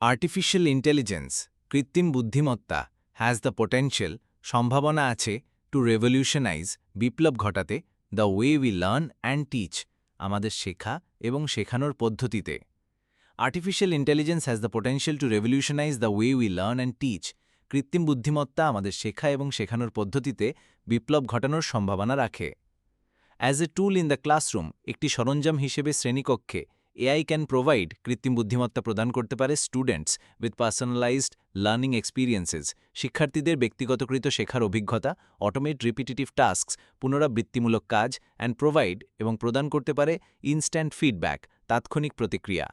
Artificial intelligence কৃত্রিম বুদ্ধিমত্তা has the potential সম্ভাবনা আছে টু রেভলিউশনাইজ বিপ্লব ঘটাতে the way we learn and teach আমাদের শেখা এবং শেখানোর পদ্ধতিতে। Artificial intelligence has the potential to revolutionise the way we learn and teach কৃত্রিম বুদ্ধিমত্তা আমাদের শেখা এবং শেখানোর পদ্ধতিতে বিপ্লব ঘটানোর সম্ভাবনা রাখে। As a tool in the classroom একটি সরঞ্জাম হিসেবে শ্রেণীকক্ষে এআই ক্যান প্রোভাইড কৃত্রিম বুদ্ধিমত্তা প্রদান করতে পারে students with personalised learning experiences শিক্ষার্থীদের ব্যক্তিগতকৃত শেখার অভিজ্ঞতা, অটোমেট রিপিটিটিভ টাস্কস পুনরাবৃত্তিমূলক কাজ অ্যান্ড প্রোভাইড এবং প্রদান করতে পারে ইনস্ট্যান্ট ফিডব্যাক তাৎক্ষণিক প্রতিক্রিয়া।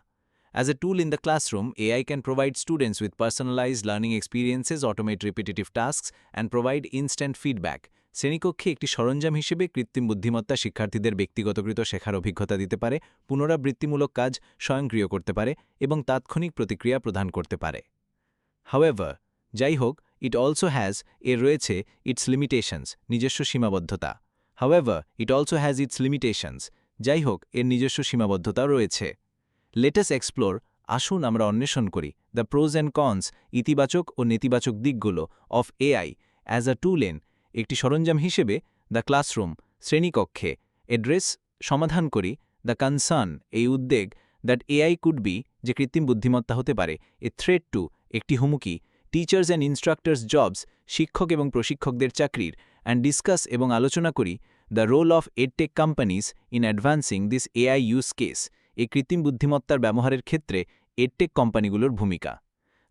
As a tool in the classroom, AI can provide students with personalized learning experiences, automate repetitive tasks, and provide instant feedback. শ্রেণীকক্ষে একটি সরঞ্জাম হিসেবে কৃত্রিম বুদ্ধিমত্তা শিক্ষার্থীদের ব্যক্তিগতকৃত শেখার অভিজ্ঞতা দিতে পারে, পুনরাবৃত্তিমূলক কাজ স্বয়ংক্রিয় করতে পারে এবং তাৎক্ষণিক প্রতিক্রিয়া প্রদান করতে পারে। However, যাই হোক, it also has রয়েছে its limitations নিজস্ব সীমাবদ্ধতা। However, it also has its limitations যাই হোক, এর নিজস্ব সীমাবদ্ধতা রয়েছে। Let us explore আসুন আমরা অন্বেষণ করি দ্য প্রোজ অ্যান্ড কনস ইতিবাচক ও নেতিবাচক দিকগুলো of AI as a tool in একটি সরঞ্জাম হিসেবে দ্য ক্লাসরুম শ্রেণীকক্ষে এড্রেস সমাধান করি দ্য কনসার্ন এই উদ্বেগ দ্যাট এআই কুড বি যে কৃত্রিম বুদ্ধিমত্তা হতে পারে এ থ্রেট টু একটি হুমকি টিচার্স অ্যান্ড ইনস্ট্রাক্টরস জবস শিক্ষক এবং প্রশিক্ষকদের চাকরির অ্যান্ড ডিসকাস এবং আলোচনা করি the role of edtech companies in advancing this AI use case এই কৃত্রিম বুদ্ধিমত্তার ব্যবহারের ক্ষেত্রে এডটেক কোম্পানিগুলোর ভূমিকা।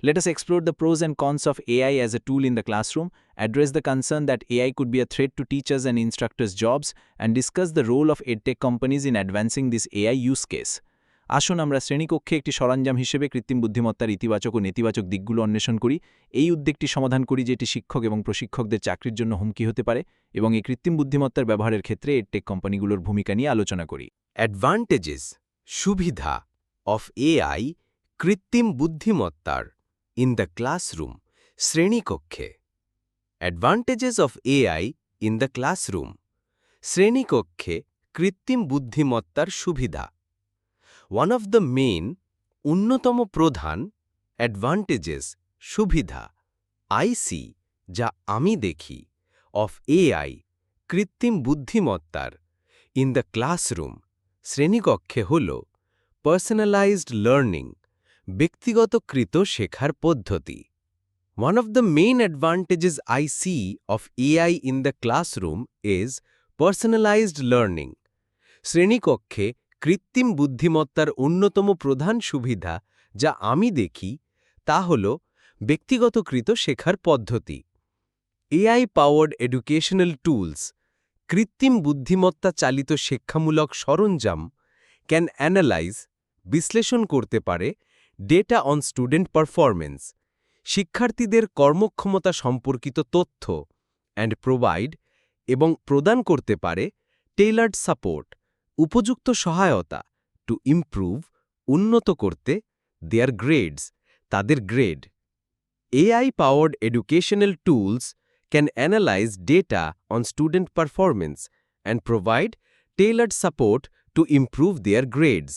Let us explore the pros and cons of AI as a tool in the classroom, address the concern that AI could be a threat to teachers and instructors' jobs, and discuss the role of edtech companies in advancing this AI use case. আসুন আমরা শ্রেণীকক্ষে একটি সরঞ্জাম হিসেবে কৃত্রিম বুদ্ধিমত্তার ইতিবাচক ও নেতিবাচক দিকগুলো অন্বেষণ করি, এই উদ্বেগটি সমাধান করি যে এটি শিক্ষক এবং প্রশিক্ষকদের চাকরির জন্য হুমকি হতে পারে এবং এই কৃত্রিম বুদ্ধিমত্তার ব্যবহারের ক্ষেত্রে এডটেক কোম্পানিগুলোর ভূমিকা নিয়ে আলোচনা করি। অ্যাডভান্টেজেস সুবিধা অফ এআই কৃত্রিম বুদ্ধিমত্তার ইন দ্য ক্লাসরুম শ্রেণীকক্ষে। Advantages of AI in the classroom শ্রেণীকক্ষে কৃত্রিম বুদ্ধিমত্তার সুবিধা। ওয়ান অফ দ্য মেইন অন্যতম প্রধান অ্যাডভান্টেজেস সুবিধা আইসি যা আমি দেখি অফ এআই কৃত্রিম বুদ্ধিমত্তার ইন দ্য ক্লাসরুম শ্রেণীকক্ষে হল পার্সোনালাইজড লার্নিং ব্যক্তিগতকৃত শেখার পদ্ধতি। One of the main advantages I see of AI in the classroom is personalized learning. শ্রেণীকক্ষে কৃত্রিম বুদ্ধিমত্তার অন্যতম প্রধান সুবিধা যা আমি দেখি তা হল ব্যক্তিগতকৃত শেখার পদ্ধতি। AI powered educational tools কৃত্রিম বুদ্ধিমত্তা চালিত শিক্ষামূলক সরঞ্জাম ক্যান অ্যানালাইজ বিশ্লেষণ করতে পারে ডেটা অন স্টুডেন্ট পারফরম্যান্স শিক্ষার্থীদের কর্মক্ষমতা সম্পর্কিত তথ্য অ্যান্ড প্রোভাইড এবং প্রদান করতে পারে টেইলার্ড সাপোর্ট উপযুক্ত সহায়তা টু ইমপ্রুভ উন্নত করতে দেয়ার গ্রেডস তাদের grade. AI powered educational tools can analyze data on student performance and provide tailored support to improve their grades.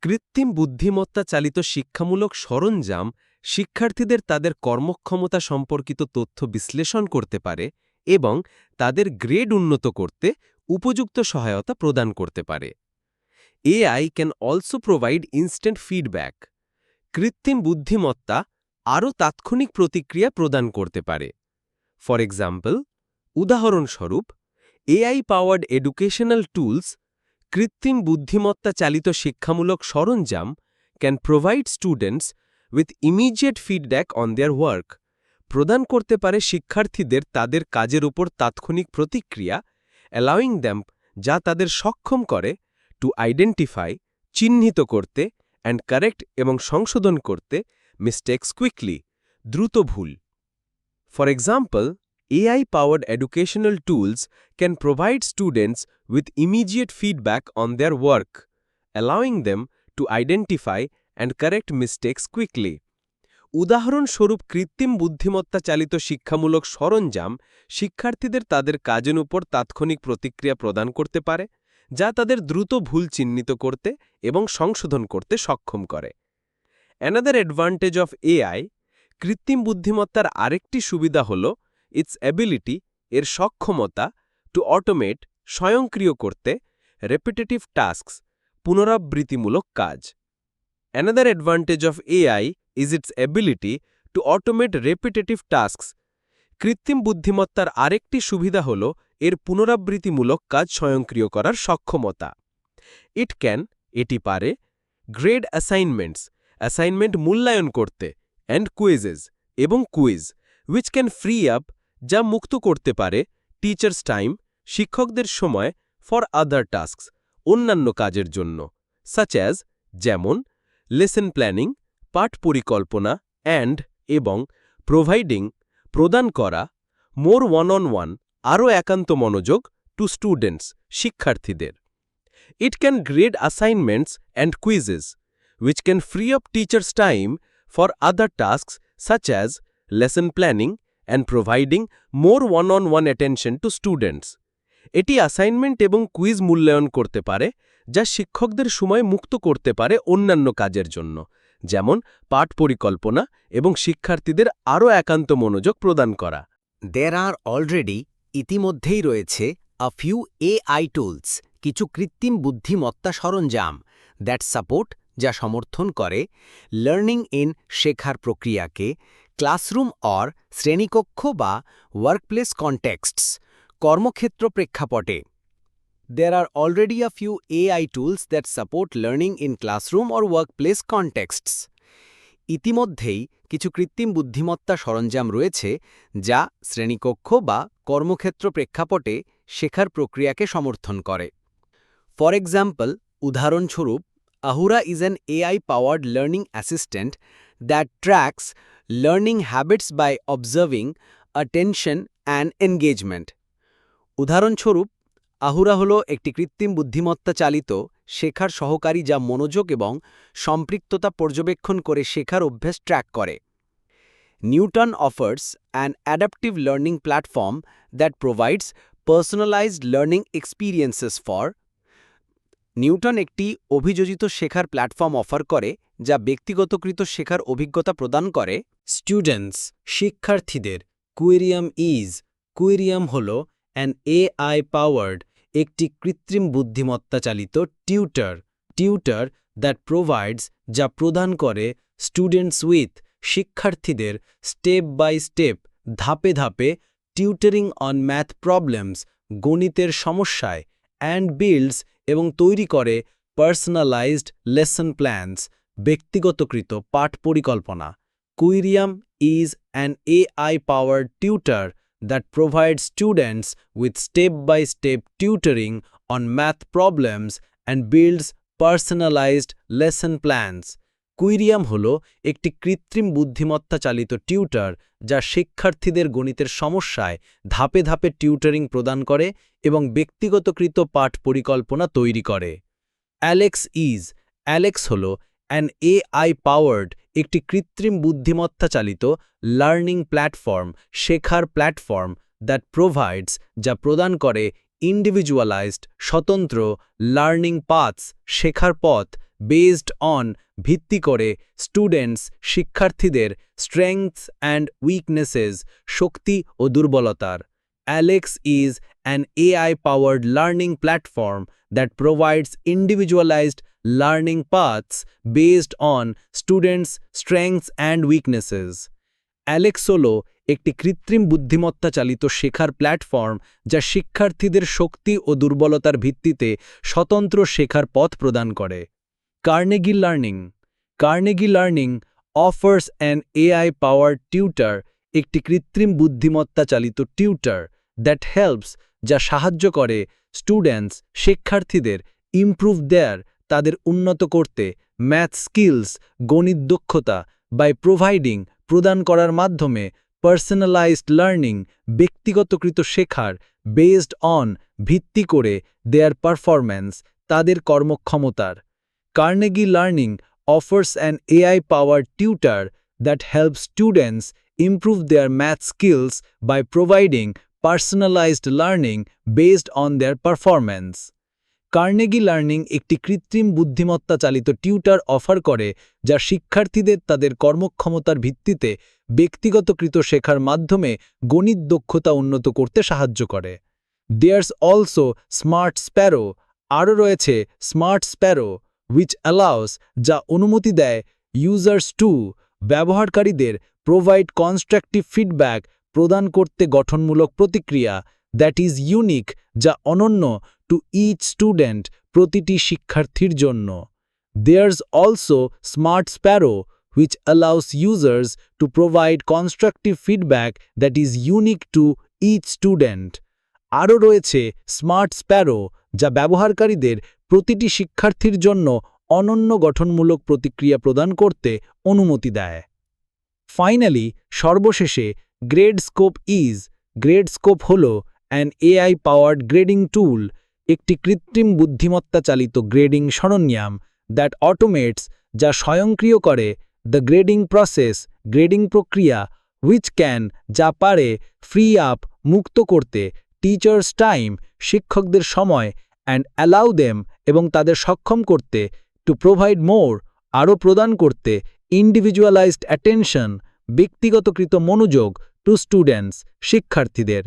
কৃত্রিম বুদ্ধিমত্তা চালিত শিক্ষামূলক সরঞ্জাম শিক্ষার্থীদের তাদের কর্মক্ষমতা সম্পর্কিত তথ্য বিশ্লেষণ করতে পারে এবং তাদের গ্রেড উন্নত করতে উপযুক্ত সহায়তা প্রদান করতে পারে। AI can also provide instant feedback. কৃত্রিম বুদ্ধিমত্তা আরও তাৎক্ষণিক প্রতিক্রিয়া প্রদান করতে পারে। ফর এক্সাম্পল, উদাহরণস্বরূপ, AI powered educational tools কৃত্রিম বুদ্ধিমত্তা চালিত শিক্ষামূলক সরঞ্জাম can provide students with immediate feedback on their work প্রদান করতে পারে শিক্ষার্থীদের তাদের কাজের উপর তাৎক্ষণিক প্রতিক্রিয়া অ্যালাউইং দ্যাম যা তাদের সক্ষম করে টু আইডেন্টিফাই চিহ্নিত করতে অ্যান্ড কারেক্ট এবং সংশোধন করতে মিস্টেকস কুইকলি দ্রুত ভুল। For example, AI powered educational tools can provide students with immediate feedback on their work, allowing them to identify and correct mistakes quickly. উদাহরণস্বরূপ কৃত্রিম বুদ্ধিমত্তা চালিত শিক্ষামূলক সরঞ্জাম শিক্ষার্থীদের তাদের কাজের উপর তাৎক্ষণিক প্রতিক্রিয়া প্রদান করতে পারে যা তাদের দ্রুত ভুল চিহ্নিত করতে এবং সংশোধন করতে সক্ষম করে। Another advantage of AI, কৃত্রিম বুদ্ধিমত্তার আরেকটি সুবিধা হল ইটস অ্যাবিলিটি, এর সক্ষমতা, টু অটোমেট, স্বয়ংক্রিয় করতে, রেপিটেটিভ টাস্কস, পুনরাবৃত্তিমূলক কাজ। Another advantage of AI is its ability to automate repetitive tasks. কৃত্রিম বুদ্ধিমত্তার আরেকটি সুবিধা হল এর পুনরাবৃত্তিমূলক কাজ স্বয়ংক্রিয় করার সক্ষমতা। এটি পারে গ্রেড অ্যাসাইনমেন্ট মূল্যায়ন করতে, অ্যান্ড কুইজেস এবং quiz, which can free up, যা মুক্ত করতে পারে টিচার্স টাইম, শিক্ষকদের সময়, ফর আদার টাস্কস, অন্যান্য কাজের জন্য, such as, যেমন লেসন প্ল্যানিং, পাঠ পরিকল্পনা, অ্যান্ড এবং প্রোভাইডিং, প্রদান করা, মোর ওয়ান-অন-ওয়ান, আরও একান্ত মনোযোগ, টু স্টুডেন্টস, শিক্ষার্থীদের। It can grade assignments and quizzes, which can free up teachers' time for other tasks such as lesson planning and providing more one-on-one attention to students. এটি assignment এবং quiz মূল্যায়ন করতে পারে, যা শিক্ষকদের সময় মুক্ত করতে পারে অন্যান্য কাজের জন্য, যেমন পাঠ পরিকল্পনা এবং শিক্ষার্থীদের আরও একান্ত মনোযোগ প্রদান করা। There are already, ইতিমধ্যেই রয়েছে, a few AI tools, কিছু কৃত্রিম বুদ্ধিমত্তা সরঞ্জাম, that support, যা সমর্থন করে, লার্নিং ইন, শেখার প্রক্রিয়াকে, ক্লাসরুম অর, শ্রেণীকক্ষ বা ওয়ার্কপ্লেস কনটেক্সটস, কর্মক্ষেত্র প্রেক্ষাপটে। There are already a few AI tools that support learning in classroom or workplace contexts. ইতিমধ্যেই কিছু কৃত্রিম বুদ্ধিমত্তা সরঞ্জাম রয়েছে যা শ্রেণীকক্ষ বা কর্মক্ষেত্র প্রেক্ষাপটে শেখার প্রক্রিয়াকে সমর্থন করে। ফর এক্সাম্পল, উদাহরণস্বরূপ, Ahura is an AI-powered learning assistant that tracks learning habits by observing attention and engagement. উদাহরণস্বরূপ, আহুরা হল একটি কৃত্রিম বুদ্ধিমত্তা চালিত শেখার সহকারী যা মনোযোগ এবং সম্পৃক্ততা পর্যবেক্ষণ করে শেখার অভ্যাস ট্র্যাক করে। Newton offers an adaptive learning platform that provides personalized learning experiences for. Newton একটি অভিযোজিত শেখার প্ল্যাটফর্ম অফার করে যা ব্যক্তিগতকৃত শেখার অভিজ্ঞতা প্রদান করে স্টুডেন্টস, শিক্ষার্থীদের। কুইরিয়াম হল an AI-powered, একটি কৃত্রিম বুদ্ধিমত্তা চালিত টিউটর that provides, যা প্রদান করে স্টুডেন্টস উইথ, শিক্ষার্থীদের, স্টেপ বাই স্টেপ, ধাপে ধাপে, টিউটরিং অন ম্যাথ প্রবলেমস, গণিতের সমস্যায়, অ্যান্ড বিল্ডস, এবং তৈরি করে পার্সোনালাইজড লেসন প্ল্যানস, ব্যক্তিগতকৃত পাঠ পরিকল্পনা। কুইরিয়াম is an AI-powered tutor that provides students with step-by-step tutoring on math problems and builds personalized lesson plans. কুইরিয়াম হল একটি কৃত্রিম বুদ্ধিমত্তা চালিত টিউটর যা শিক্ষার্থীদের গণিতের সমস্যায় ধাপে ধাপে টিউটরিং প্রদান করে এবং ব্যক্তিগতকৃত পাঠ পরিকল্পনা তৈরি করে। অ্যালেক্স হল an AI-powered, একটি কৃত্রিম বুদ্ধিমত্তা চালিত লার্নিং প্ল্যাটফর্ম, শেখার প্ল্যাটফর্ম that provides, যা প্রদান করে ইন্ডিভিজুয়ালাইজড, স্বতন্ত্র লার্নিং পাথস, শেখার পথ, বেসড অন, ভিত্তি করে স্টুডেন্টস, শিক্ষার্থীদের স্ট্রেংথস অ্যান্ড উইকনেসেস, শক্তি ও দুর্বলতার। Alex is an AI-powered learning platform that provides individualized learning paths based on students' strengths and weaknesses. Alex হল একটি কৃত্রিম বুদ্ধিমত্তা চালিত শেখার প্ল্যাটফর্ম যা শিক্ষার্থীদের শক্তি ও দুর্বলতার ভিত্তিতে স্বতন্ত্র শেখার পথ প্রদান করে। Carnegie learning offers an AI-powered tutor, একটি কৃত্রিম বুদ্ধিমত্তা চালিত টিউটর that helps, যা সাহায্য করে স্টুডেন্টস, শিক্ষার্থীদের ইমপ্রুভ তাদের উন্নত করতে ম্যাথ স্কিলস, গণিত দক্ষতা, বাই প্রোভাইডিং, প্রদান করার মাধ্যমে পার্সোনালাইজড লার্নিং, ব্যক্তিগতকৃত শেখার, বেসড অন, ভিত্তি করে দেয়ার পারফরম্যান্স, তাদের কর্মক্ষমতার। Carnegie Learning offers an AI-powered tutor that helps students improve their math skills by providing personalized learning based on their performance. Carnegie learning একটি কৃত্রিম বুদ্ধিমত্তা চালিত টিউটার অফার করে যা শিক্ষার্থীদের তাদের কর্মক্ষমতার ভিত্তিতে ব্যক্তিগতকৃত শেখার মাধ্যমে গণিত দক্ষতা উন্নত করতে সাহায্য করে। দেয়ার্স অলসো স্মার্ট স্প্যারো, আরও রয়েছে স্মার্ট স্প্যারো উইচ অ্যালাউস, যা অনুমতি দেয় ইউজার্স টু, ব্যবহারকারীদের প্রোভাইড কনস্ট্রাকটিভ ফিডব্যাক, প্রদান করতে গঠনমূলক প্রতিক্রিয়া, দ্যাট ইজ ইউনিক, যা অনন্য, টু ইচ স্টুডেন্ট, প্রতিটি শিক্ষার্থীর জন্য। There's also smart sparrow which allows users to provide constructive feedback that is unique to each student. আরও রয়েছে স্মার্ট স্প্যারো, যা ব্যবহারকারীদের প্রতিটি শিক্ষার্থীর জন্য অনন্য গঠনমূলক প্রতিক্রিয়া প্রদান করতে অনুমতি দেয়। ফাইনালি, সর্বশেষে গ্রেডস্কোপ গ্রেডস্কোপ হল অ্যান এআই পাওয়ার্ড গ্রেডিং টুল, একটি কৃত্রিম বুদ্ধিমত্তা চালিত গ্রেডিং সরঞ্জাম দ্যাট অটোমেটস, যা স্বয়ংক্রিয় করে দ্য গ্রেডিং প্রসেস, গ্রেডিং প্রক্রিয়া, হুইচ ক্যান, যা পারে ফ্রি আপ, মুক্ত করতে টিচার্স টাইম, শিক্ষকদের সময়, অ্যান্ড অ্যালাউ দেম, এবং তাদের সক্ষম করতে টু প্রোভাইড মোর, আরও প্রদান করতে ইন্ডিভিজুয়ালাইজড অ্যাটেনশন, ব্যক্তিগতকৃত মনোযোগ, টু স্টুডেন্টস, শিক্ষার্থীদের।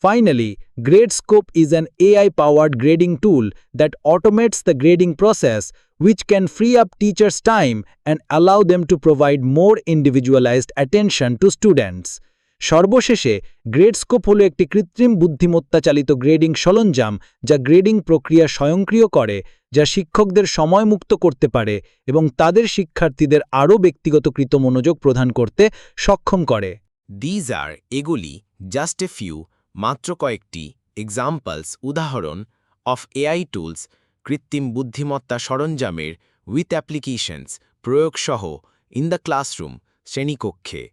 Finally, Gradescope is an AI-powered grading tool that automates the grading process, which can free up teachers' time and allow them to provide more individualized attention to students. সর্বশেষে গ্রেডস্কোপ হল একটি কৃত্রিম বুদ্ধিমত্তা চালিত grading সরঞ্জাম যা grading প্রক্রিয়া স্বয়ংক্রিয় করে, যা শিক্ষকদের সময় মুক্ত করতে পারে এবং তাদের শিক্ষার্থীদের আরও ব্যক্তিগতকৃত মনোযোগ প্রদান করতে সক্ষম করে। These are এগুলি just a few, মাত্র কয়েকটি এক্সাম্পলস, উদাহরণ অফ এআই টুলস, কৃত্রিম বুদ্ধিমত্তা সরঞ্জামের উইথ অ্যাপ্লিকেশনস, প্রয়োগসহ, ইন দ্য ক্লাসরুম, শ্রেণীকক্ষে।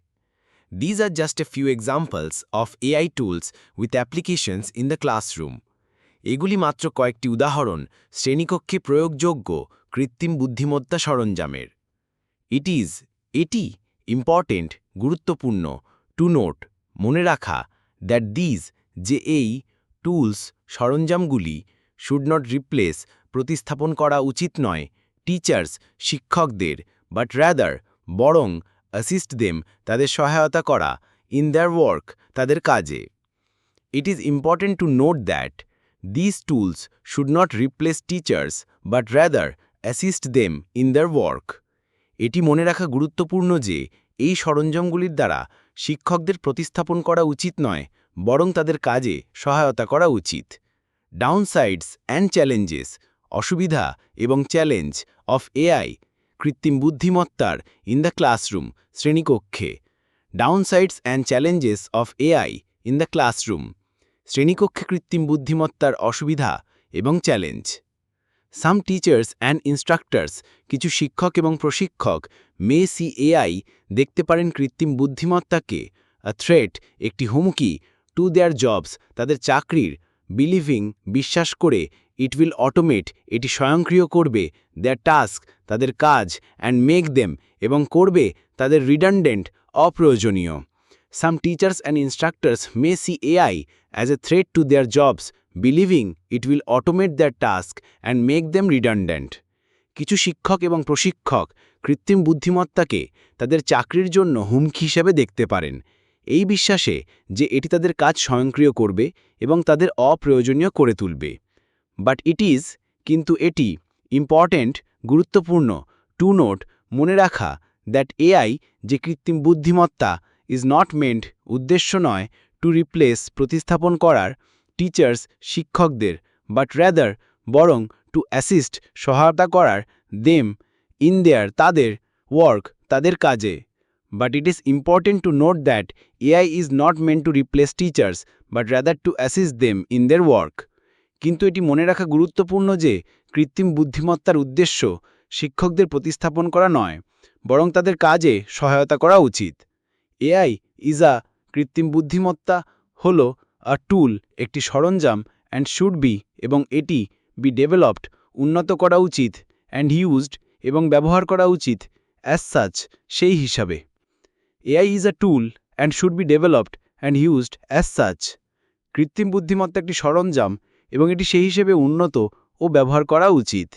These are just a few examples of AI tools with applications in the classroom. এগুলি মাত্র কয়েকটি উদাহরণ শ্রেণীকক্ষে প্রয়োগযোগ্য কৃত্রিম বুদ্ধিমত্তা সরঞ্জামের। এটি ইম্পর্টেন্ট, গুরুত্বপূর্ণ, টু নোট, মনে রাখা, দ্যাট দিজ, যে এই টুলস, সরঞ্জামগুলি, শুড নট রিপ্লেস, প্রতিস্থাপন করা উচিত নয়, টিচার্স, শিক্ষকদের, বাট রাদার, বরং, অ্যাসিস্ট দেম, তাদের সহায়তা করা, ইন দেয়ার ওয়ার্ক, তাদের কাজে। It is important to note that this tools should not replace teachers but rather assist them in their work. এটি মনে রাখা গুরুত্বপূর্ণ যে এই সরঞ্জামগুলির দ্বারা শিক্ষকদের প্রতিস্থাপন করা উচিত নয়, বরং তাদের কাজে সহায়তা করা উচিত। ডাউনসাইডস অ্যান্ড চ্যালেঞ্জেস, অসুবিধা এবং চ্যালেঞ্জ অফ এআই, কৃত্রিম বুদ্ধিমত্তার, ইন দ্য ক্লাসরুম, শ্রেণীকক্ষে। Downsides and challenges of AI in the classroom, শ্রেণীকক্ষে কৃত্রিম বুদ্ধিমত্তার অসুবিধা এবং challenge. Some teachers and instructors, কিছু শিক্ষক এবং প্রশিক্ষক, মে সি এআই, দেখতে পারেন কৃত্রিম বুদ্ধিমত্তাকে, আ থ্রেট, একটি হুমকি, টু দেয়ার জবস, তাদের চাকরির, বিলিভিং, বিশ্বাস করে, ইট উইল অটোমেট, এটি স্বয়ংক্রিয় করবে, দেয়ার টাস্ক, তাদের কাজ, অ্যান্ড মেক দেম, এবং করবে তাদের রিডান্ডেন্ট, অপ্রয়োজনীয়। Some teachers and instructors may see AI as a threat to their jobs, believing it will automate their task and make them redundant. কিছু শিক্ষক এবং প্রশিক্ষক কৃত্রিম বুদ্ধিমত্তাকে তাদের চাকরির জন্য হুমকি হিসেবে দেখতে পারেন, এই বিশ্বাসে যে এটি তাদের কাজ স্বয়ংক্রিয় করবে এবং তাদের অপ্রয়োজনীয় করে তুলবে। বাট ইট ইজ, কিন্তু এটি, ইম্পর্টেন্ট, গুরুত্বপূর্ণ, টু নোট, মনে রাখা, দ্যাট এআই, যে কৃত্রিম বুদ্ধিমত্তা, ইজ নট মেন্ট, উদ্দেশ্য নয়, টু রিপ্লেস, প্রতিস্থাপন করার, টিচার্স, শিক্ষকদের, বাট রাদার, বরং, টু অ্যাসিস্ট, সহায়তা করার, দেম, ইন দেয়ার, তাদের, ওয়ার্ক, তাদের কাজে। But it is important to note that AI is not meant to replace teachers, but rather to assist them in their work. কিন্তু এটি মনে রাখা গুরুত্বপূর্ণ যে কৃত্রিম বুদ্ধিমত্তার উদ্দেশ্য শিক্ষকদের প্রতিস্থাপন করা নয়, বরং তাদের কাজে সহায়তা করা উচিত। AI is a, কৃত্রিম বুদ্ধিমত্তা হল, আ টুল, একটি সরঞ্জাম, অ্যান্ড শুড বি, এবং এটি, বি ডেভেলপড, উন্নত করা উচিত, অ্যান্ড ইউজড, এবং ব্যবহার করা উচিত, অ্যাজ সাচ, সেই হিসাবে। AI is a tool and should be developed and used as such. কৃত্রিম বুদ্ধিমত্তা একটি সরঞ্জাম এবং এটি সেই হিসেবে উন্নত ও ব্যবহার করা উচিত।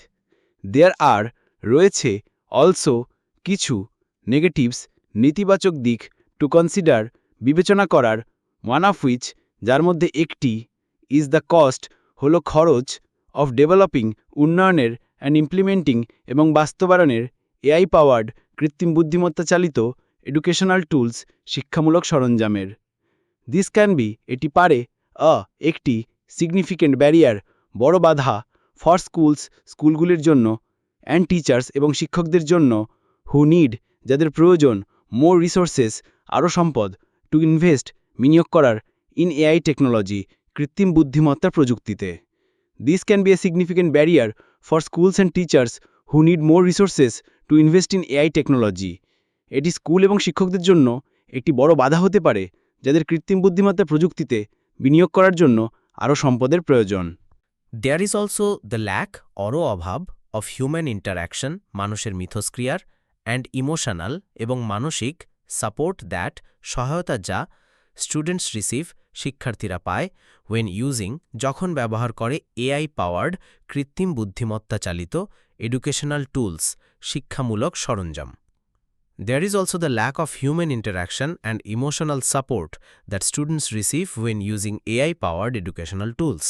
দেয়ার আর রয়েছে অলসো কিছু নেগেটিভস নেতিবাচক দিক টু কনসিডার বিবেচনা করার, ওয়ান অফ হুইচ যার মধ্যে একটি ইজ দ্য কস্ট হল খরচ অফ ডেভেলপিং উন্নয়নের অ্যান্ড ইমপ্লিমেন্টিং এবং বাস্তবায়নের এআই পাওয়ার্ড কৃত্রিম বুদ্ধিমত্তা চালিত এডুকেশনাল টুলস শিক্ষামূলক সরঞ্জামের। দিস ক্যান বি এটি পারে একটি সিগনিফিক্যান্ট ব্যারিয়ার বড় বাধা ফর স্কুলগুলির জন্য অ্যান্ড টিচার্স এবং শিক্ষকদের জন্য হু নিড যাদের প্রয়োজন মোর রিসোর্সেস আরও সম্পদ টু ইনভেস্ট বিনিয়োগ করার ইন এআই টেকনোলজি কৃত্রিম বুদ্ধিমত্তার প্রযুক্তিতে। This can B a significant barrier for schools and teachers who need more resources to invest in AI technology. এটি স্কুল এবং শিক্ষকদের জন্য একটি বড় বাধা হতে পারে যাদের কৃত্রিম বুদ্ধিমত্তার প্রযুক্তিতে বিনিয়োগ করার জন্য আরও সম্পদের প্রয়োজন। There is also the lack অরও অভাব অফ হিউম্যান ইন্টারাকশন মানুষের মিথস্ক্রিয়ার অ্যান্ড ইমোশনাল এবং মানসিক সাপোর্ট দ্যাট সহায়তা যা স্টুডেন্টস রিসিভ শিক্ষার্থীরা পায় ওয়েন ইউজিং যখন ব্যবহার করে এআই পাওয়ার্ড কৃত্রিম বুদ্ধিমত্তা চালিত এডুকেশনাল টুলস শিক্ষামূলক সরঞ্জাম। There is also the lack of human interaction and emotional support that students receive when using AI-powered educational tools.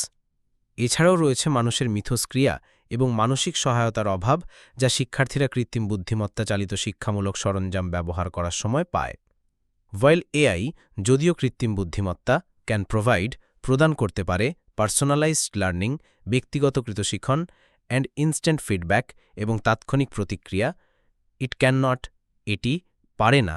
এছাড়াও রয়েছে মানুষের মিথস্ক্রিয়া এবং মানসিক সহায়তার অভাব যা শিক্ষার্থীরা কৃত্রিম বুদ্ধিমত্তা চালিত শিক্ষামূলক সরঞ্জাম ব্যবহার করার সময় পায়। While AI যদিও কৃত্রিম বুদ্ধিমত্তা ক্যান প্রদান করতে পারে পার্সোনালাইজড লার্নিং ব্যক্তিগতকৃত শিখন অ্যান্ড ইনস্ট্যান্ট ফিডব্যাক এবং তাৎক্ষণিক প্রতিক্রিয়া, ইট ক্যান নট এটি পারে না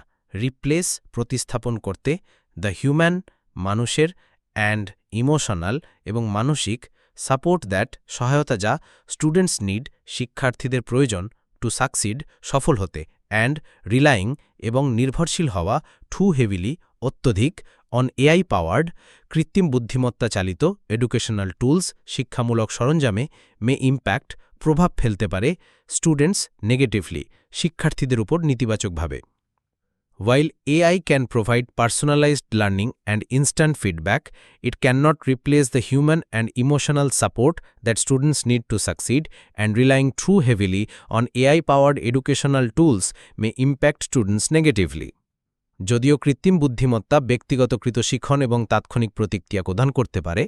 প্রতিস্থাপন করতে দ্য হিউম্যান মানুষের অ্যান্ড ইমোশনাল এবং মানসিক সাপোর্ট দ্যাট সহায়তা যা স্টুডেন্টস নিড শিক্ষার্থীদের প্রয়োজন টু সাকসিড সফল হতে অ্যান্ড রিলাইং এবং নির্ভরশীল হওয়া টু হেভিলি অত্যধিক অন এআই পাওয়ার্ড কৃত্রিম বুদ্ধিমত্তা চালিত এডুকেশনাল টুলস শিক্ষামূলক সরঞ্জামে মে ইম্প্যাক্ট প্রভাব ফেলতে পারে স্টুডেন্টস নেগেটিভলি শিক্ষার্থীদের উপর নেতিবাচকভাবে। While AI can provide personalized learning and instant feedback, it cannot replace the human and emotional support that students need to succeed, and relying too heavily on AI-powered educational tools may impact students negatively. যদিও কৃত্রিম বুদ্ধিমত্তা ব্যক্তিগতকৃত শিখন এবং তাৎক্ষণিক প্রতিক্রিয়া প্রদান করতে পারে,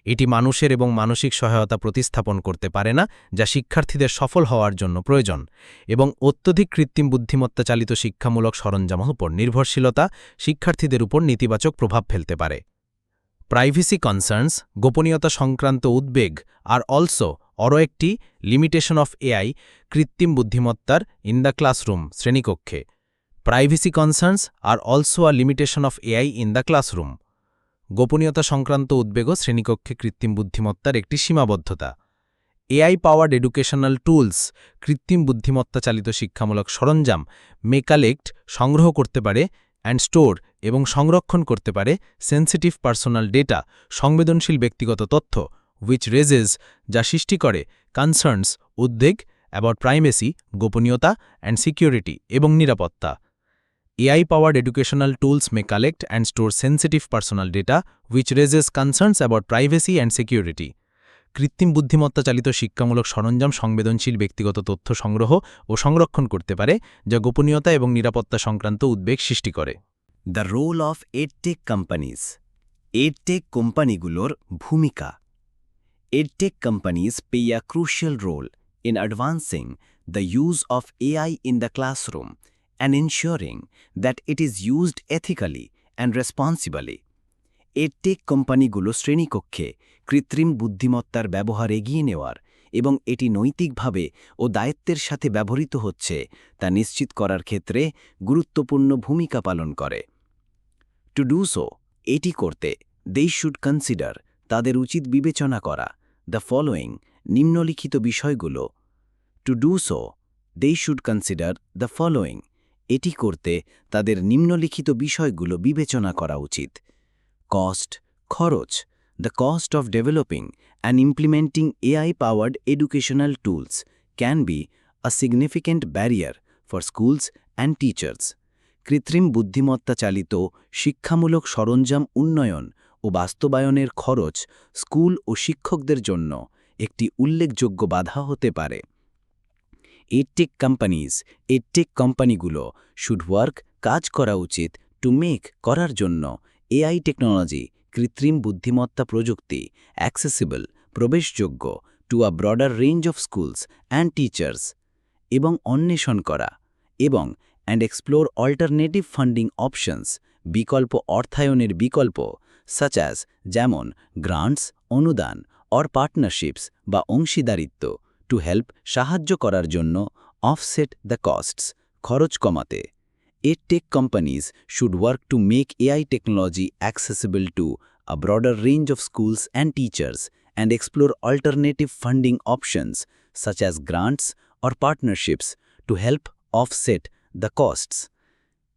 এটি মানুষের এবং মানসিক সহায়তা প্রতিস্থাপন করতে পারে না যা শিক্ষার্থীদের সফল হওয়ার জন্য প্রয়োজন, এবং অত্যধিক কৃত্রিম বুদ্ধিমত্তা চালিত শিক্ষামূলক সরঞ্জামের উপর নির্ভরশীলতা শিক্ষার্থীদের উপর নেতিবাচক প্রভাব ফেলতে পারে। প্রাইভেসি কনসার্নস গোপনীয়তা সংক্রান্ত উদ্বেগ আর অলসো একটি লিমিটেশন অফ এআই কৃত্রিম বুদ্ধিমত্তার ইন দ্য ক্লাসরুম শ্রেণীকক্ষে। Privacy concerns are also a limitation of AI in the classroom. গোপনীয়তা সংক্রান্ত উদ্বেগও শ্রেণীকক্ষে কৃত্রিম বুদ্ধিমত্তার একটি সীমাবদ্ধতা। AI পাওয়ার্ড এডুকেশনাল টুলস কৃত্রিম বুদ্ধিমত্তা চালিত শিক্ষামূলক সরঞ্জাম মে কালেক্ট সংগ্রহ করতে পারে অ্যান্ড স্টোর এবং সংরক্ষণ করতে পারে সেন্সিটিভ পার্সোনাল ডেটা সংবেদনশীল ব্যক্তিগত তথ্য উইচ রেজেস যা সৃষ্টি করে কনসার্নস উদ্বেগ অ্যাবাউট প্রাইভেসি গোপনীয়তা অ্যান্ড সিকিউরিটি এবং নিরাপত্তা। AI-powered educational tools may collect and store sensitive personal data, which raises concerns about privacy and security. কৃত্রিম বুদ্ধিমত্তা চালিত শিক্ষামূলক সরঞ্জাম সংবেদনশীল ব্যক্তিগত তথ্য সংগ্রহ ও সংরক্ষণ করতে পারে যা গোপনীয়তা এবং নিরাপত্তা সংক্রান্ত উদ্বেগ সৃষ্টি করে। The role of edtech companies edtech কোম্পানিগুলোর ভূমিকা edtech companies play a crucial role in advancing the use of AI in the classroom and ensuring that it is used ethically and responsibly. Edtech কোম্পানিগুলো শ্রেণীকক্ষে কৃত্রিম বুদ্ধিমত্তার ব্যবহার এগিয়ে নেওয়ার এবং এটি নৈতিকভাবে ও দায়িত্বের সাথে ব্যবহৃত হচ্ছে তা নিশ্চিত করার ক্ষেত্রে গুরুত্বপূর্ণ ভূমিকা পালন করে। টু ডু সো এটি করতে দে শুড কনসিডার তাদের উচিত বিবেচনা করা দ্য ফলোয়িং নিম্নলিখিত বিষয়গুলো। To do so they should consider the following এটি করতে তাদের নিম্নলিখিত বিষয়গুলো বিবেচনা করা উচিত। কস্ট খরচ the cost of developing and implementing AI-powered educational tools can be a significant barrier for schools and teachers. কৃত্রিম বুদ্ধিমত্তা চালিত শিক্ষামূলক সরঞ্জাম উন্নয়ন ও বাস্তবায়নের খরচ স্কুল ও শিক্ষকদের জন্য একটি উল্লেখযোগ্য বাধা হতে পারে। এডটেক কোম্পানিগুলো শুড ওয়ার্ক কাজ করা উচিত টু মেক করার জন্য এআই টেকনোলজি কৃত্রিম বুদ্ধিমত্তা প্রযুক্তি অ্যাক্সেসিবল প্রবেশযোগ্য to a broader range of schools and teachers এবং অন্বেষণ করা এবং এক্সপ্লোর অল্টারনেটিভ ফান্ডিং অপশনস বিকল্প অর্থায়নের বিকল্প সাচ অ্যাজ যেমন গ্রান্টস অনুদান অর পার্টনারশিপস বা অংশীদারিত্ব টু হেল্প সাহায্য করার জন্য অফসেট দ্য কস্টস খরচ কমাতে। Edtech companies should work to make AI technology accessible two a broader range of schools and teachers and explore alternative funding options such as grants or partnerships to help offset the costs.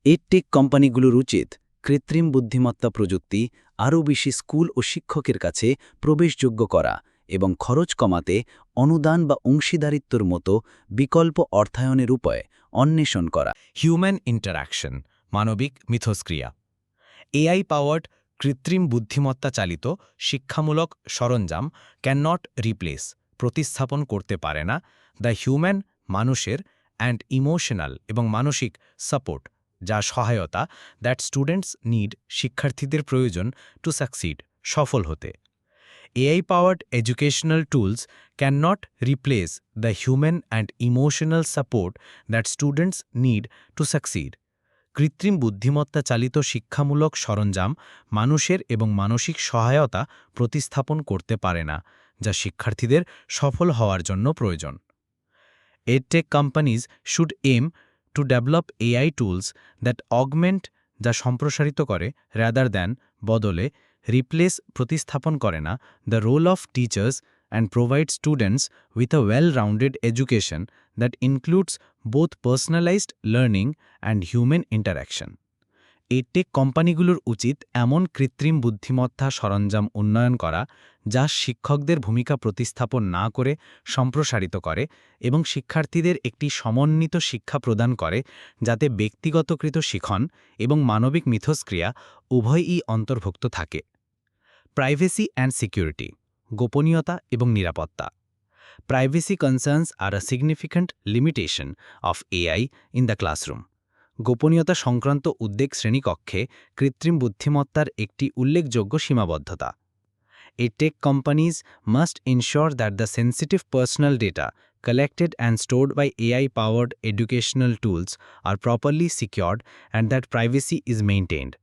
Edtech কোম্পানিগুলোর উচিত কৃত্রিম বুদ্ধিমত্তা প্রযুক্তি আরও বেশি school ও শিক্ষকের কাছে প্রবেশযোগ্য করা এবং খরচ কমাতে অনুদান বা অংশীদারিত্বর মতো বিকল্প অর্থায়নের উপায় অন্বেষণ করা। হিউম্যান ইন্টারঅ্যাকশন মানবিক মিথস্ক্রিয়া এআই পাওয়ার্ড কৃত্রিম বুদ্ধিমত্তা চালিত শিক্ষামূলক সরঞ্জাম ক্যান নট রিপ্লেস প্রতিস্থাপন করতে পারে না দ্য হিউম্যান মানুষের অ্যান্ড ইমোশনাল এবং মানসিক সাপোর্ট যা সহায়তা দ্যাট স্টুডেন্টস নিড শিক্ষার্থীদের প্রয়োজন টু সাকসিড সফল হতে। AI powered educational tools can not replace the human and emotional support that students need to succeed কৃত্রিম বুদ্ধিমত্তা চালিত শিক্ষামূলক সরঞ্জাম মানুষের এবং মানসিক সহায়তা প্রতিস্থাপন করতে পারে না যা শিক্ষার্থীদের সফল হওয়ার জন্য প্রয়োজন। Edtech companies should aim to develop AI tools that augment যা সম্প্রসারিত করে রাদার দ্যান বদলে রিপ্লেস প্রতিস্থাপন করে না the role of teachers and provide students with a well rounded education that includes both personalised learning and human interaction. Edtech কোম্পানিগুলোর উচিত এমন কৃত্রিম বুদ্ধিমত্তা সরঞ্জাম উন্নয়ন করা যা শিক্ষকদের ভূমিকা প্রতিস্থাপন না করে সম্প্রসারিত করে এবং শিক্ষার্থীদের একটি সমন্বিত শিক্ষা প্রদান করে যাতে ব্যক্তিগতকৃত শিখন এবং মানবিক মিথস্ক্রিয়া উভয়ই অন্তর্ভুক্ত থাকে। প্রাইভেসি অ্যান্ড সিকিউরিটি গোপনীয়তা এবং নিরাপত্তা privacy concerns are a significant limitation of AI in the classroom গোপনীয়তা সংক্রান্ত উদ্বেগ শ্রেণীকক্ষে কৃত্রিম বুদ্ধিমত্তার একটি উল্লেখযোগ্য সীমাবদ্ধতা। Edtech companies must ensure that the sensitive personal data collected and stored by AI-powered educational tools are properly secured and that privacy is maintained.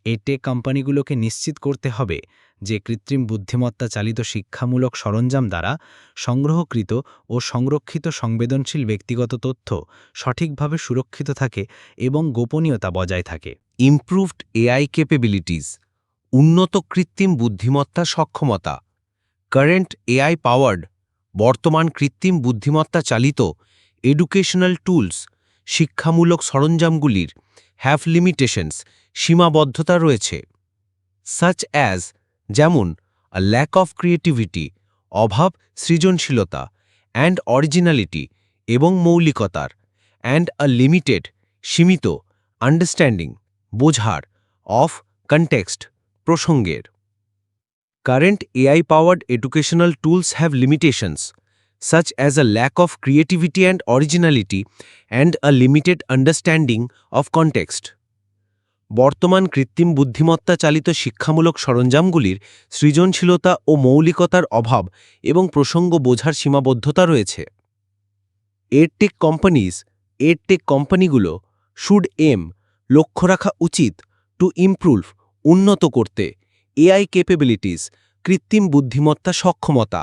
Edtech কোম্পানিগুলোকে নিশ্চিত করতে হবে যে কৃত্রিম বুদ্ধিমত্তা চালিত শিক্ষামূলক সরঞ্জাম দ্বারা সংগ্রহকৃত ও সংরক্ষিত সংবেদনশীল ব্যক্তিগত তথ্য সঠিকভাবে সুরক্ষিত থাকে এবং গোপনীয়তা বজায় থাকে। ইমপ্রুভড এআই ক্যাপাবিলিটিস উন্নত কৃত্রিম বুদ্ধিমত্তা সক্ষমতা কারেন্ট এআই পাওয়ার্ড বর্তমান কৃত্রিম বুদ্ধিমত্তা চালিত এডুকেশনাল টুলস শিক্ষামূলক সরঞ্জামগুলির হ্যাভ লিমিটেশনস সীমাবদ্ধতা রয়েছে সাচ অ্যাজ যেমন আ ল্যাক অফ ক্রিয়েটিভিটি অভাব সৃজনশীলতা অ্যান্ড অরিজিনালিটি এবং মৌলিকতার অ্যান্ড আ লিমিটেড সীমিত আন্ডারস্ট্যান্ডিং বোঝার অফ কনটেক্সট প্রসঙ্গের। Current AI-powered educational tools have limitations, such as a lack of creativity and originality and a limited understanding of context. বর্তমান কৃত্রিম বুদ্ধিমত্তা চালিত শিক্ষামূলক সরঞ্জামগুলির সৃজনশীলতা ও মৌলিকতার অভাব এবং প্রসঙ্গ বোঝার সীমাবদ্ধতা রয়েছে। এডটেক কোম্পানিগুলো শুড লক্ষ্য রাখা উচিত টু ইমপ্রুভ উন্নত করতে এআই ক্যাপাবিলিটিস কৃত্রিম বুদ্ধিমত্তা সক্ষমতা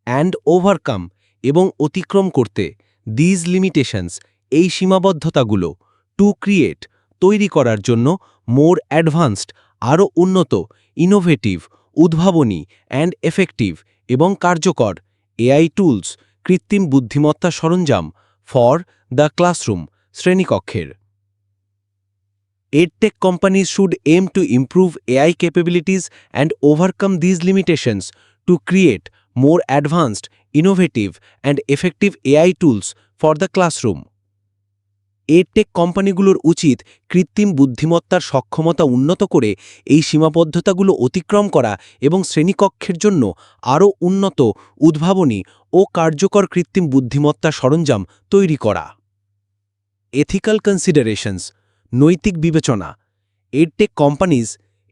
অ্যান্ড ওভারকাম এবং অতিক্রম করতে দিজ লিমিটেশনস এই সীমাবদ্ধতাগুলো টু ক্রিয়েট তৈরি করার জন্য মোর অ্যাডভান্সড আরও উন্নত ইনোভেটিভ উদ্ভাবনী অ্যান্ড এফেক্টিভ এবং কার্যকর এআই টুলস কৃত্রিম বুদ্ধিমত্তা সরঞ্জাম ফর দ্য ক্লাসরুম শ্রেণীকক্ষের। EdTech companies should aim to improve AI capabilities and overcome these limitations to create more advanced, innovative, and effective AI tools for the classroom. Edtech কোম্পানিগুলোর উচিত কৃত্রিম বুদ্ধিমত্তার সক্ষমতা উন্নত করে এই সীমাবদ্ধতাগুলো অতিক্রম করা এবং শ্রেণীকক্ষের জন্য আরও উন্নত, উদ্ভাবনী ও কার্যকর কৃত্রিম বুদ্ধিমত্তা সরঞ্জাম তৈরি করা। এথিক্যাল কনসিডারেশনস, নৈতিক বিবেচনা।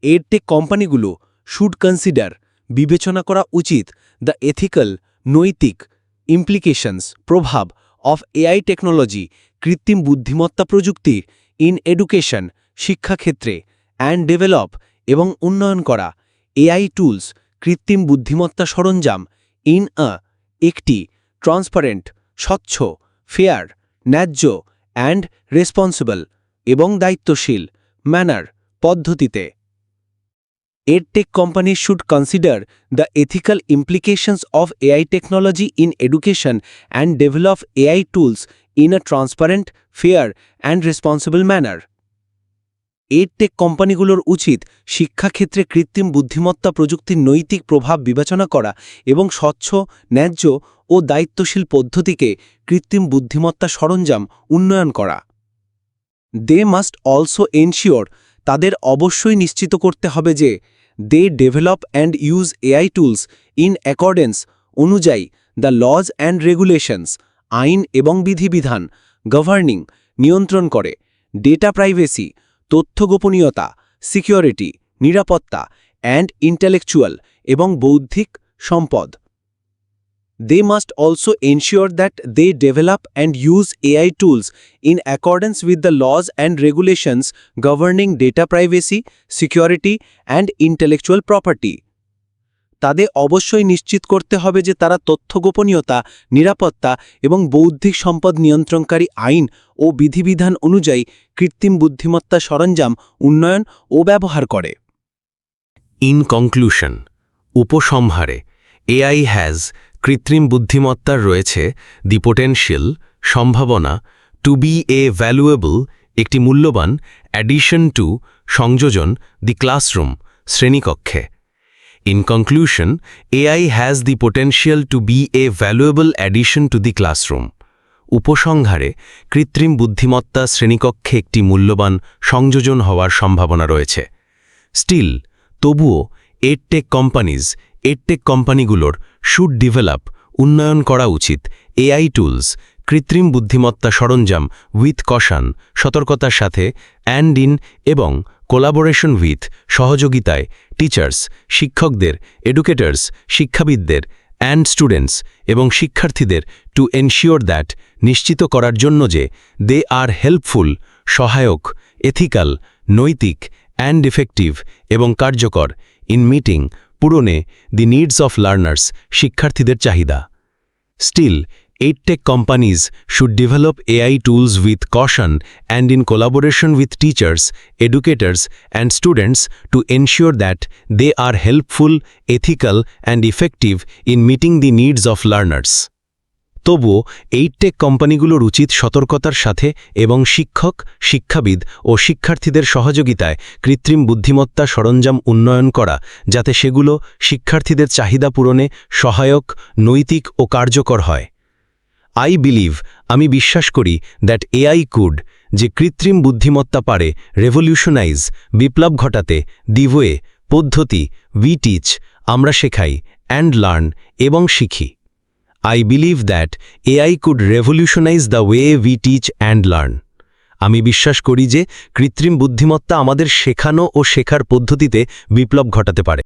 এডটেক কোম্পানিগুলো শুড কনসিডার, বিবেচনা করা উচিত, দ্য এথিক্যাল, নৈতিক ইমপ্লিকেশনস, প্রভাব অফ এআই টেকনোলজি, কৃত্রিম বুদ্ধিমত্তা প্রযুক্তি, ইন এডুকেশন, শিক্ষাক্ষেত্রে, অ্যান্ড ডেভেলপ এবং উন্নয়ন করা এআই টুলস, কৃত্রিম বুদ্ধিমত্তা সরঞ্জাম, ইন একটি ট্রান্সপারেন্ট, স্বচ্ছ, ফেয়ার, ন্যায্য অ্যান্ড রেসপন্সিবল এবং দায়িত্বশীল ম্যানার, পদ্ধতিতে। EdTech companies should consider the ethical implications of AI technology in education and develop AI tools in a transparent, fair and responsible manner. EdTech কোম্পানিগুলোর উচিত শিক্ষাক্ষেত্রে কৃত্রিম বুদ্ধিমত্তা প্রযুক্তির নৈতিক প্রভাব বিবেচনা করা এবং স্বচ্ছ, ন্যায্য ও দায়িত্বশীল পদ্ধতিকে কৃত্রিম বুদ্ধিমত্তা সরঞ্জাম উন্নয়ন করা। দে মাস্ট অলসো এনশিওর, তাদের অবশ্যই নিশ্চিত করতে হবে যে they develop and use AI tools in accordance, অনুযায়ী, দ্য লজ অ্যান্ড রেগুলেশনস, আইন এবং বিধিবিধান, গভর্নিং, নিয়ন্ত্রণ করে, ডেটা প্রাইভেসি, তথ্য গোপনীয়তা, সিকিউরিটি, নিরাপত্তা, অ্যান্ড ইন্টেলেকচুয়াল এবং বৌদ্ধিক সম্পদ। They must also ensure that they develop and use AI tools in accordance with the laws and regulations governing data privacy, security, and intellectual property. তাদের অবশ্যই নিশ্চিত করতে হবে যে তারা তথ্য গোপনীয়তা, নিরাপত্তা এবং বৌদ্ধিক সম্পদ নিয়ন্ত্রণকারী আইন ও বিধিবিধান অনুযায়ী কৃত্রিম বুদ্ধিমত্তা সরঞ্জাম উন্নয়ন ও ব্যবহার করে। ইন কনক্লুশন, উপসংহারে, এআই হ্যাজ, কৃত্রিম বুদ্ধিমত্তার রয়েছে দি পোটেনশিয়াল, সম্ভাবনা, টু বি এ ভ্যালুয়েবল, একটি মূল্যবান, অ্যাডিশন টু, সংযোজন, দি ক্লাসরুম, শ্রেণীকক্ষে। In conclusion, AI has the potential to be a valuable addition to the classroom. উপসংহারে, কৃত্রিম বুদ্ধিমত্তা শ্রেণীকক্ষে একটি মূল্যবান সংযোজন হওয়ার সম্ভাবনা রয়েছে। স্টিল, তবুও, এডটেক কোম্পানিগুলোর শুড ডেভেলপ, উন্নয়ন করা উচিত, এআই টুলস, কৃত্রিম বুদ্ধিমত্তা সরঞ্জাম উইথ কশন, সতর্কতার সাথে, অ্যান্ড ইন এবং কোলাবোরেশন উইথ, সহযোগিতায়, টিচার্স, শিক্ষকদের, এডুকেটর্স, শিক্ষাবিদদের, অ্যান্ড স্টুডেন্টস এবং শিক্ষার্থীদের, টু এনশিওর দ্যাট, নিশ্চিত করার জন্য যে, দে আর হেল্পফুল, সহায়ক, এথিক্যাল, নৈতিক, অ্যান্ড ইফেক্টিভ এবং কার্যকর, ইন মিটিং, পূরণে, দি নিডস অফ লার্নার্স, শিক্ষার্থীদের চাহিদা। Still, edtech companies should develop AI tools with caution and in collaboration with teachers, educators and students to ensure that they are helpful, ethical and effective in meeting the needs of learners. তবুও, edtech কোম্পানিগুলোর উচিত সতর্কতার সাথে এবং শিক্ষক, শিক্ষাবিদ ও শিক্ষার্থীদের সহযোগিতায় কৃত্রিম বুদ্ধিমত্তা সরঞ্জাম উন্নয়ন করা, যাতে সেগুলো শিক্ষার্থীদের চাহিদা পূরণে সহায়ক, নৈতিক ও কার্যকর হয়। আমি বিশ্বাস করি দ্যাট এআই কুড, যে কৃত্রিম বুদ্ধিমত্তা পারে রেভলিউশনাইজ, বিপ্লব ঘটাতে, দি ওয়ে, পদ্ধতি, উই টিচ, আমরা শেখাই, অ্যান্ড লার্ন এবং শিখি। I believe that AI could revolutionize the way we teach and learn. আমি বিশ্বাস করি যে কৃত্রিম বুদ্ধিমত্তা আমাদের শেখানো ও শেখার পদ্ধতিতে বিপ্লব ঘটাতে পারে।